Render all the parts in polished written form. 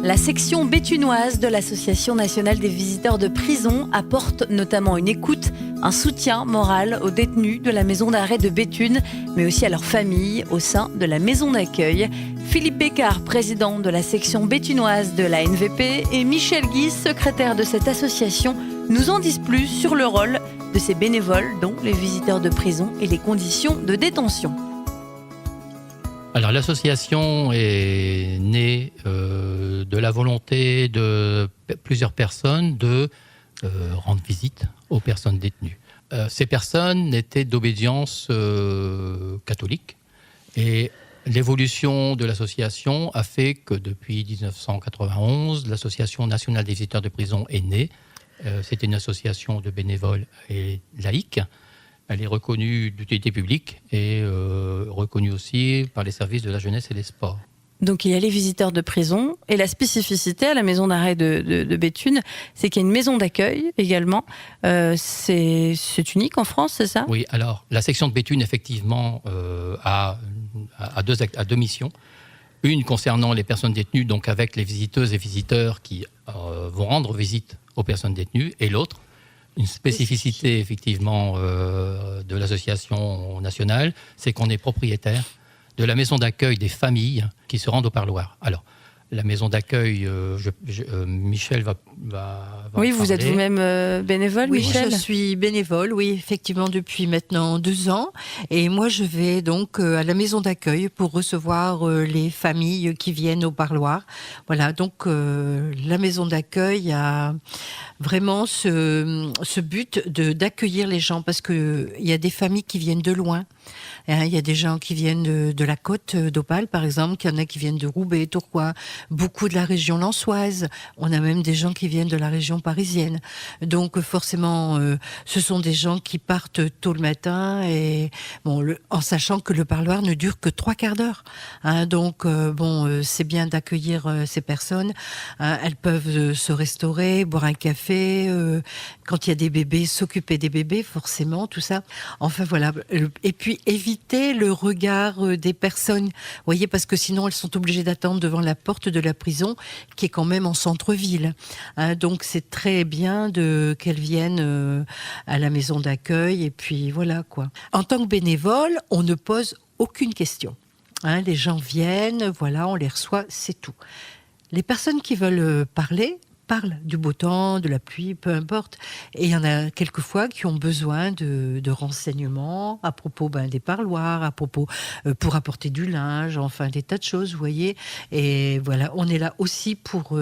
La section béthunoise de l'Association nationale des visiteurs de prison apporte notamment une écoute, un soutien moral aux détenus de la maison d'arrêt de Béthune, mais aussi à leurs familles au sein de la maison d'accueil. Philippe Bécard, président de la section béthunoise de la NVP, et Michel Guy, secrétaire de cette association, nous en disent plus sur le rôle de ces bénévoles, dont les visiteurs de prison et les conditions de détention. Alors l'association est née de la volonté de plusieurs personnes de rendre visite aux personnes détenues. Ces personnes étaient d'obédience catholique et l'évolution de l'association a fait que depuis 1991, l'Association nationale des visiteurs de prison est née. C'était une association de bénévoles et laïques. Elle est reconnue d'utilité publique et reconnue aussi par les services de la jeunesse et des sports. Donc il y a les visiteurs de prison et la spécificité à la maison d'arrêt de Béthune, c'est qu'il y a une maison d'accueil également. C'est unique en France, c'est ça ? Oui, alors la section de Béthune effectivement a deux missions. Une concernant les personnes détenues, donc avec les visiteuses et visiteurs qui vont rendre visite aux personnes détenues, et l'autre, une spécificité effectivement de l'association nationale, c'est qu'on est propriétaire de la maison d'accueil des familles qui se rendent au parloir. Alors, la maison d'accueil, Michel va oui, en vous parler. êtes vous-même bénévole, Oui, Michel ? je suis bénévole, oui, effectivement, depuis maintenant 2 ans. Et moi, je vais donc à la maison d'accueil pour recevoir les familles qui viennent au parloir. Voilà, donc la maison d'accueil a vraiment ce but d'accueillir les gens, parce qu'il y a des familles qui viennent de loin. Il y a des gens qui viennent de la côte d'Opale, par exemple, il y en a qui viennent de Roubaix, Tourcoing, beaucoup de la région lensoise. On a même des gens qui viennent de la région parisienne. Donc forcément, ce sont des gens qui partent tôt le matin, et en sachant que le parloir ne dure que 3/4 d'heure. Donc c'est bien d'accueillir ces personnes. Elles peuvent se restaurer, boire un café. Quand il y a des bébés, s'occuper des bébés, forcément, tout ça. Enfin voilà. Et puis éviter le regard des personnes, vous voyez, parce que sinon elles sont obligées d'attendre devant la porte de la prison, qui est quand même en centre-ville. Donc c'est très bien qu'elles viennent à la maison d'accueil, et puis voilà quoi. En tant que bénévole, on ne pose aucune question. Les gens viennent, voilà, on les reçoit, c'est tout. Les personnes qui veulent parlent du beau temps, de la pluie, peu importe. Et il y en a quelquefois qui ont besoin de renseignements à propos des parloirs, à propos pour apporter du linge, enfin des tas de choses, vous voyez. Et voilà, on est là aussi pour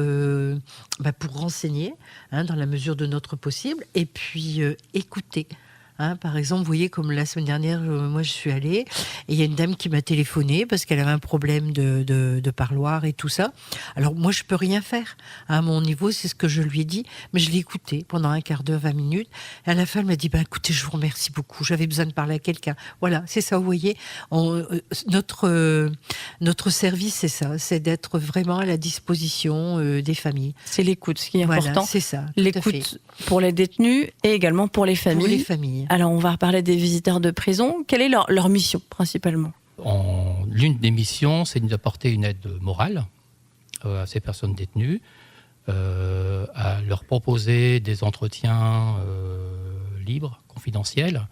renseigner, dans la mesure de notre possible, et puis écouter. Par exemple, vous voyez, comme la semaine dernière, moi je suis allée, et il y a une dame qui m'a téléphoné parce qu'elle avait un problème de parloir et tout ça. Alors moi je peux rien faire. À mon niveau, c'est ce que je lui ai dit, mais je l'ai écoutée pendant 1/4 d'heure, 20 minutes. Et à la fin, elle m'a dit, écoutez, je vous remercie beaucoup, j'avais besoin de parler à quelqu'un. Voilà, c'est ça, vous voyez. Notre service, c'est ça, c'est d'être vraiment à la disposition des familles. C'est l'écoute, ce qui est important. Voilà, c'est ça. L'écoute pour les détenus et également pour les familles. Pour les familles. Alors, on va reparler des visiteurs de prison. Quelle est leur mission, principalement ? L'une des missions, c'est d'apporter une aide morale à ces personnes détenues, à leur proposer des entretiens libres, confidentiels,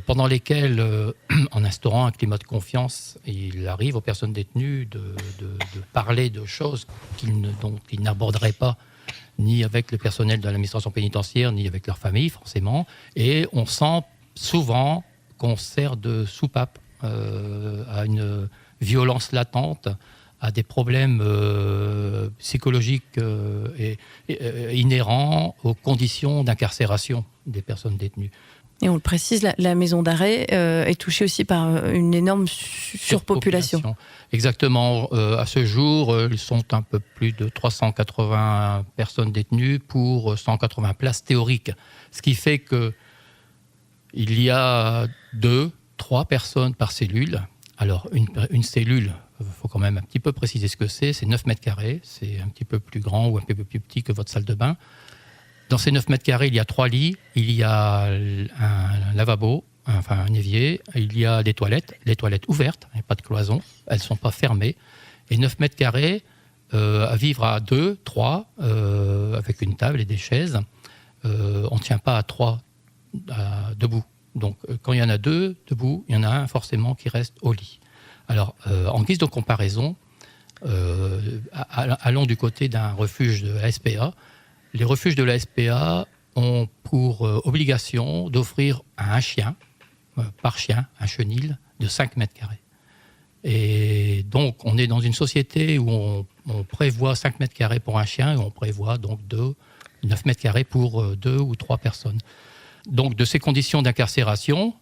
pendant lesquels, en instaurant un climat de confiance, il arrive aux personnes détenues de parler de choses dont ils n'aborderaient pas ni avec le personnel de l'administration pénitentiaire, ni avec leur famille, forcément. Et on sent souvent qu'on sert de soupape à une violence latente, à des problèmes psychologiques et inhérents aux conditions d'incarcération des personnes détenues. Et on le précise, la maison d'arrêt est touchée aussi par une énorme surpopulation. Exactement. À ce jour, ils sont un peu plus de 380 personnes détenues pour 180 places théoriques. Ce qui fait qu'il y a 2-3 personnes par cellule. Alors, une cellule, il faut quand même un petit peu préciser ce que c'est 9 mètres carrés. C'est un petit peu plus grand ou un peu plus petit que votre salle de bain. Dans ces 9 mètres carrés, il y a 3 lits, il y a un lavabo, un évier, il y a des toilettes, les toilettes ouvertes, il n'y a pas de cloison, elles ne sont pas fermées. Et 9 mètres carrés, à vivre à 2, 3, avec une table et des chaises. On ne tient pas à 3 debout. Donc, quand il y en a 2 debout, il y en a un forcément qui reste au lit. Alors, en guise de comparaison, allons du côté d'un refuge de la SPA. Les refuges de la SPA ont pour obligation d'offrir à un chien, par chien, un chenil de 5 mètres carrés. Et donc, on est dans une société où on prévoit 5 mètres carrés pour un chien et on prévoit donc 9 mètres carrés pour 2 ou 3 personnes. Donc, de ces conditions d'incarcération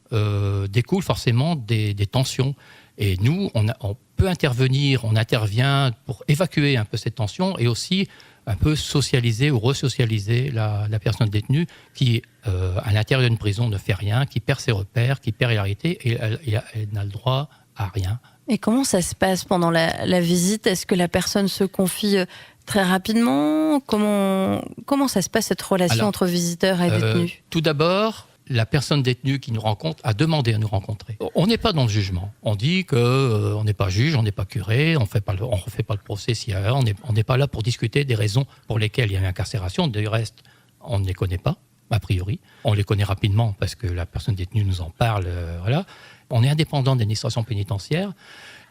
découlent forcément des tensions. Et nous, on peut intervenir, on intervient pour évacuer un peu cette tension et aussi un peu socialiser ou resocialiser la personne détenue qui, à l'intérieur d'une prison, ne fait rien, qui perd ses repères, qui perd la réalité et elle n'a le droit à rien. Et comment ça se passe pendant la visite? Est-ce que la personne se confie très rapidement? Comment ça se passe, cette relation entre visiteur et détenu? Tout d'abord, la personne détenue qui nous rencontre a demandé à nous rencontrer. On n'est pas dans le jugement. On dit qu'on n'est pas juge, on n'est pas curé, on ne refait pas le procès s'il y a un. On n'est pas là pour discuter des raisons pour lesquelles il y a une incarcération. Du reste, on ne les connaît pas, a priori. On les connaît rapidement parce que la personne détenue nous en parle. Voilà. On est indépendant de l'administration pénitentiaire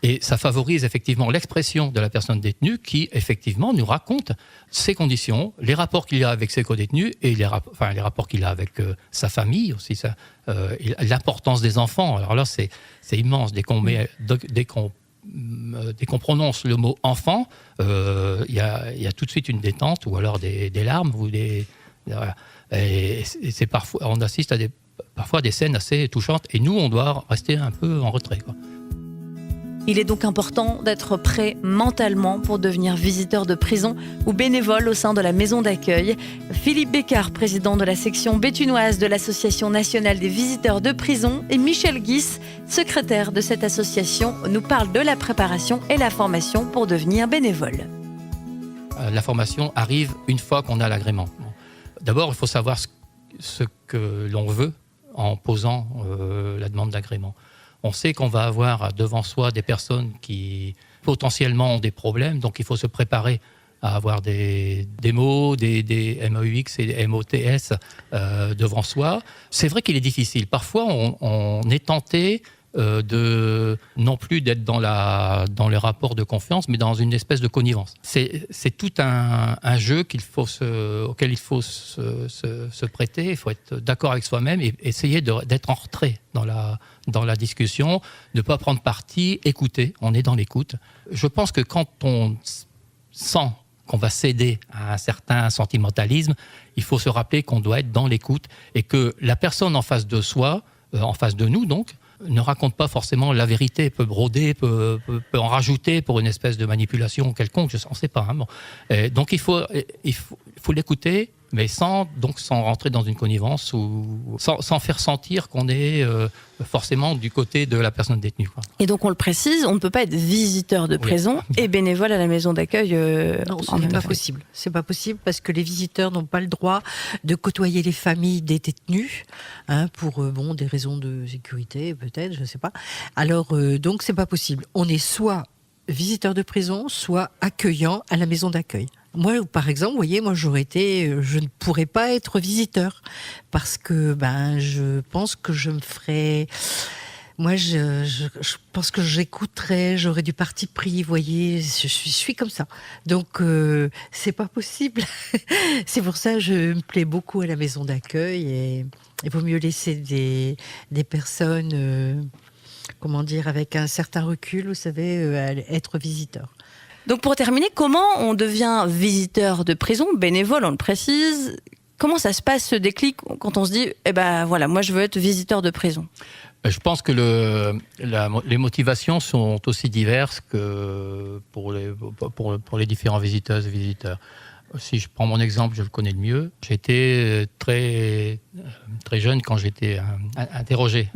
et ça favorise effectivement l'expression de la personne détenue qui, effectivement, nous raconte ses conditions, les rapports qu'il a avec ses co-détenus et les rapports qu'il a avec sa famille aussi, l'importance des enfants. Alors là, c'est immense. Dès qu'on prononce le mot « enfant », il y a tout de suite une détente ou alors des larmes. Voilà. Et c'est parfois, on assiste à parfois des scènes assez touchantes et nous, on doit rester un peu en retrait, quoi. Il est donc important d'être prêt mentalement pour devenir visiteur de prison ou bénévole au sein de la maison d'accueil. Philippe Bécard, président de la section béthunoise de l'Association nationale des visiteurs de prison, et Michel Guis, secrétaire de cette association, nous parlent de la préparation et la formation pour devenir bénévole. La formation arrive une fois qu'on a l'agrément. D'abord, il faut savoir ce que l'on veut en posant la demande d'agrément. On sait qu'on va avoir devant soi des personnes qui potentiellement ont des problèmes, donc il faut se préparer à avoir des mots, des MAUX et des MOTS devant soi. C'est vrai qu'il est difficile. Parfois, on est tenté non plus d'être dans les rapports de confiance, mais dans une espèce de connivence. C'est tout un jeu auquel il faut se prêter. Il faut être d'accord avec soi-même et essayer d'être en retrait dans la discussion, ne pas prendre parti, écouter. On est dans l'écoute. Je pense que quand on sent qu'on va céder à un certain sentimentalisme, il faut se rappeler qu'on doit être dans l'écoute et que la personne en face de soi, en face de nous donc, ne raconte pas forcément la vérité, peut broder, peut en rajouter pour une espèce de manipulation quelconque, je ne sais pas. Hein, bon. Donc il faut l'écouter, mais sans rentrer dans une connivence ou sans faire sentir qu'on est forcément du côté de la personne détenue, quoi. Et donc on le précise, on ne peut pas être visiteur de prison et bénévole à la maison d'accueil. Non, ce n'est pas possible. C'est pas possible parce que les visiteurs n'ont pas le droit de côtoyer les familles des détenus, pour des raisons de sécurité peut-être, je ne sais pas. Alors donc c'est pas possible. On est soit visiteur de prison, soit accueillant à la maison d'accueil. Moi, par exemple, vous voyez, je ne pourrais pas être visiteur parce que je pense que je me ferais. Moi, je pense que j'écouterais, j'aurais du parti pris, vous voyez, je suis comme ça. Donc, c'est pas possible. C'est pour ça que je me plais beaucoup à la maison d'accueil et il vaut mieux laisser des personnes, avec un certain recul, vous savez, être visiteur. Donc pour terminer, comment on devient visiteur de prison, bénévole, on le précise? Comment ça se passe, ce déclic, quand on se dit moi je veux être visiteur de prison? Je pense que les motivations sont aussi diverses que pour les différents visiteuses et visiteurs. Si je prends mon exemple, je le connais le mieux. J'étais très, très jeune quand j'étais interrogé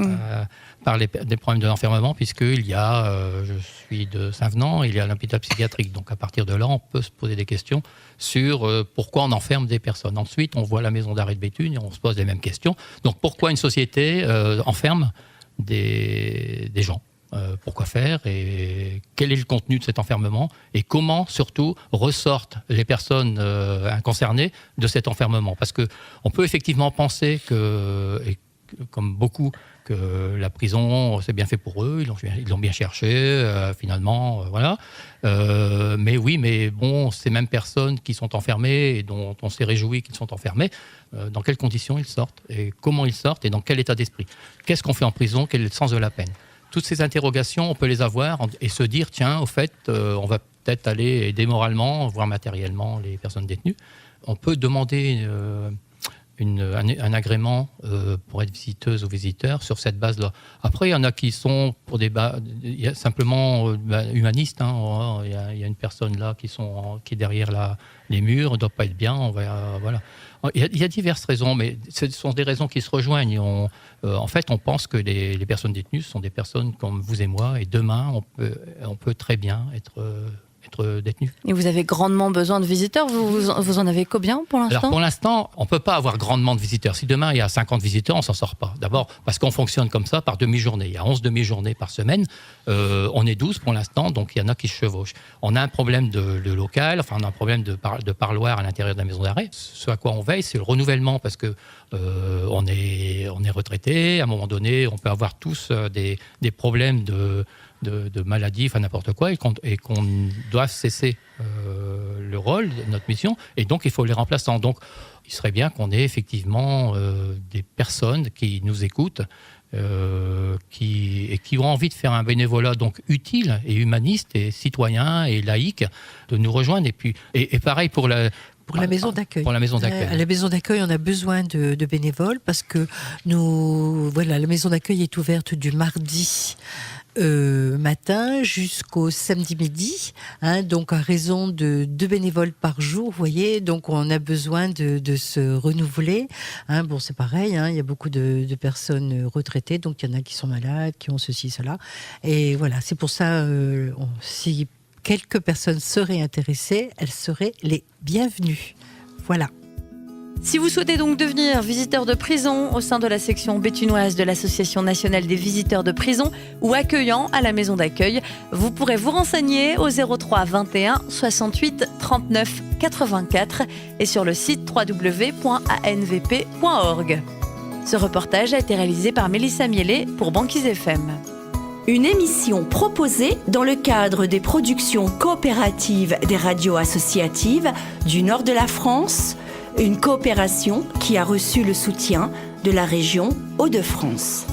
par des problèmes de l'enfermement, puisqu'il y a, je suis de Saint-Venant, il y a l'hôpital psychiatrique. Donc à partir de là, on peut se poser des questions sur pourquoi on enferme des personnes. Ensuite, on voit la maison d'arrêt de Béthune et on se pose les mêmes questions. Donc pourquoi une société enferme des gens Pourquoi faire et quel est le contenu de cet enfermement et comment surtout ressortent les personnes concernées de cet enfermement. Parce qu'on peut effectivement penser comme beaucoup, que la prison, c'est bien fait pour eux, ils l'ont bien cherché, finalement, voilà. Mais bon, ces mêmes personnes qui sont enfermées et dont on s'est réjoui qu'ils sont enfermés, dans quelles conditions ils sortent et comment ils sortent et dans quel état d'esprit. Qu'est-ce qu'on fait en prison? Quel est le sens de la peine? Toutes ces interrogations, on peut les avoir et se dire, tiens, au fait, on va peut-être aller aider moralement, voire matériellement, les personnes détenues. On peut demander un agrément pour être visiteuse ou visiteur sur cette base-là. Après, il y en a qui sont pour des simplement humanistes. Il y a une personne là qui est derrière les murs, ne doit pas être bien. Voilà. Il y a diverses raisons, mais ce sont des raisons qui se rejoignent. En fait, on pense que les personnes détenues sont des personnes comme vous et moi, et demain, on peut très bien être détenu. Et vous avez grandement besoin de visiteurs. Vous en avez combien pour l'instant? Alors pour l'instant, on ne peut pas avoir grandement de visiteurs. Si demain il y a 50 visiteurs, on ne s'en sort pas. D'abord parce qu'on fonctionne comme ça par demi-journée. Il y a 11 demi-journées par semaine. On est 12 pour l'instant, donc il y en a qui se chevauchent. On a un problème de local, on a un problème de parloir à l'intérieur de la maison d'arrêt. Ce à quoi on veille, c'est le renouvellement parce que on est retraité. À un moment donné, on peut avoir tous des problèmes de maladies, n'importe quoi, et qu'on doit cesser le rôle, notre mission, et donc il faut les remplaçants. Donc il serait bien qu'on ait effectivement des personnes qui nous écoutent, qui ont envie de faire un bénévolat donc utile et humaniste et citoyen et laïque, de nous rejoindre. Et pareil pour la maison d'accueil. Pour la maison d'accueil. À la maison d'accueil, on a besoin de bénévoles parce que la maison d'accueil est ouverte du mardi matin jusqu'au samedi midi, donc à raison de 2 bénévoles par jour, vous voyez, donc on a besoin de se renouveler. Bon, c'est pareil, il y a beaucoup de personnes retraitées, donc il y en a qui sont malades, qui ont ceci, cela, et voilà, c'est pour ça, si quelques personnes seraient intéressées, elles seraient les bienvenues. Voilà. Si vous souhaitez donc devenir visiteur de prison au sein de la section béthunoise de l'Association nationale des visiteurs de prison ou accueillant à la maison d'accueil, vous pourrez vous renseigner au 03 21 68 39 84 et sur le site www.anvp.org. Ce reportage a été réalisé par Mélissa Miellet pour Banquise FM. Une émission proposée dans le cadre des productions coopératives des radios associatives du nord de la France, une coopération qui a reçu le soutien de la région Hauts-de-France.